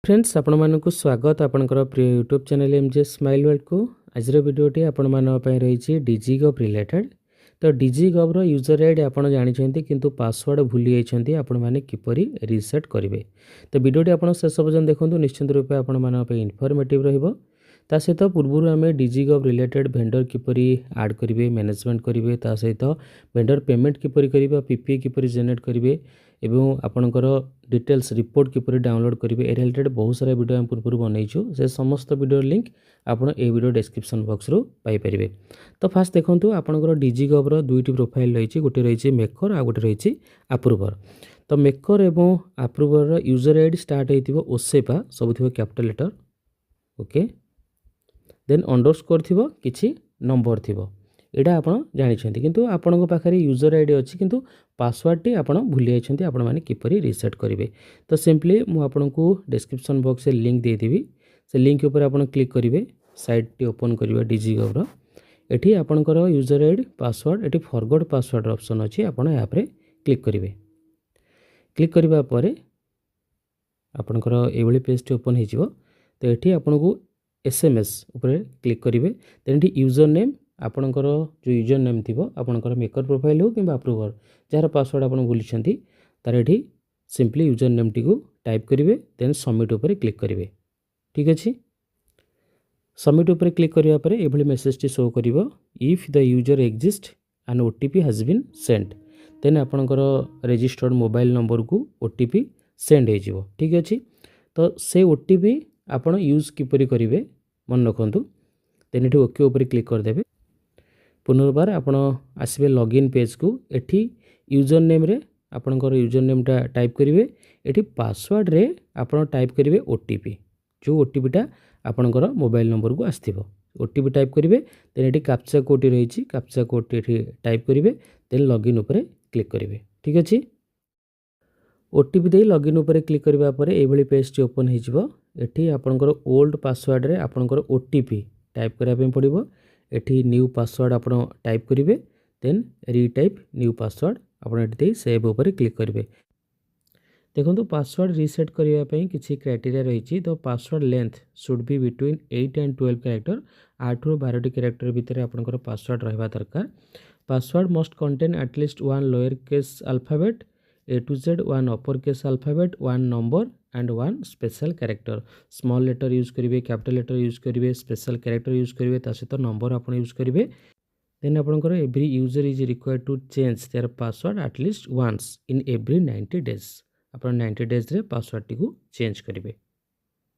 Friends आपण मानक स्वागत आपणकर प्रिय YouTube channel MJ smile world को आज वीडियोटी आपण मानक रही डिजिगव रिलेटेड। तो डिजिगव यूजर आईडी आपण जानते किंतु पासवर्ड भूली जाइछंती आपण माने किपरि रीसेट करेंगे। तो वीडियोटी आपण शेष पर्यंत देखंतु निश्चित रूपे आपण मानक इनफॉर्मेटिव रहिबो। ता सहित पूर्व आम डिजिगव रिलेटेड भेंडर किपरि ऐड करेंगे, मैनेजमेंट करेंगे, ता सहित भेंडर पेमेंट किपरि करेंगे, पीपीए किपरि जनरेट करेंगे एवं आपणकर डिटेल्स रिपोर्ट किपरि डाउनलोड करेंगे। ए रिलेटेड बहुत सारा वीडियो आम पूर्व बनईछु। से समस्त वीडियो लिंक आपण ए वीडियो डिस्क्रिप्शन बॉक्स रो पाई परिबे। तो फास्ट देखंतु आपणकर डिजिगव रो दुईटी प्रोफाइल रही, गोटे रही मेकर आ गोटे रही अप्रूवर। तो मेकर एवं अप्रूवर यूजर आईडी स्टार्ट होइतिबो ओसेपा सब थिबो capital letter, okay, then underscore थिबो किछि नंबर थिबो। एटा आपण जानिछंती किंतु आपणको पाखरे यूजर आईडी अछि किंतु पासवर्ड टी आपण भूली जाइछंती। आपण माने किपरि रीसेट करिवे। तो सिंपली मु आपणको डिस्क्रिप्शन बॉक्स रे लिंक दे देबी। से लिंक ऊपर आपण क्लिक करिवे, साइट टी ओपन करिवे डिजिगव रो। एठी आपणकर यूजर आईडी पासवर्ड एठी फॉरगॉट पासवर्ड ऑप्शन अछि, आपण या पे क्लिक करिवे। क्लिक करिवा परे आपणकर एभली पेज टी ओपन हे जिवो। तो एठी आपणको एसएमएस ऊपर क्लिक करिवे। देन एठी यूजर नेम आपणकर जो यूजर नेम थिबो आपणकर मेकर प्रोफाइल हो किंबा अप्रूवर जार पासवर्ड आपण भूलिछंती तार एठी सिंपली यूजर नेम टी को टाइप करिवे। देन सबमिट ऊपर क्लिक करिवे। ठीक अछि, सबमिट ऊपर क्लिक करिवा परे एभली मेसेज टी शो करिवो, if the user exist an OTP has been sent. Then आपणकर रजिस्टर्ड मोबाइल नंबर को ओटीपी सेंड हे जिवो। ठीक अछि, तो से ओटीपी आपण यूज किपरि करिवे मन रखंतु। देन एठी ओके ऊपर क्लिक कर देबे। पुनर्बार आपण आसबे लॉगिन पेज को। एठी यूजर नेम रे आपणकर यूजर नेमटा टाइप करिवे। एठी पासवर्ड रे आपण टाइप करिवे ओटीपी, जो ओटीपीटा आपणकर मोबाइल नंबर को आस्थिबो। ओटीपी टाइप करिवे। देन एठी कैप्चा कोड रहिछि, कैप्चा कोड एठी टाइप करिवे। देन लॉगिन ऊपर क्लिक करिवे। ठीक अछि, ओटीपी दे लॉगिन ऊपर क्लिक करिवा परे एभली पेज टी ओपन हे जिवो। एठी आपणकर ओल्ड पासवर्ड रे आपणकर ओटीपी टाइप करिया पे पड़िबो। एठी न्यू पासवर्ड आपण टाइप करिवे। देन रीटाइप न्यू पासवर्ड आपण एठी सेव ऊपर क्लिक करिवे। देखंतु पासवर्ड रीसेट करिया पई किछि क्राइटेरिया रहिछि। तो password length should be between 8 and 12 character. 8 रु 12 टी कैरेक्टर भितर आपणकर पासवर्ड रहबा दरकार। Password must contain at least one lower case alphabet A to Z, one upper case alphabet, one number and one special character। Small letter use करेंगे, capital letter use करेंगे, special character use करेंगे, ता सहित number आपण use करेंगे। Then आपणकर every user is required to change their password at least once in every 90 days. आपण 90 days रे पासवर्ड टी को चेंज करेंगे।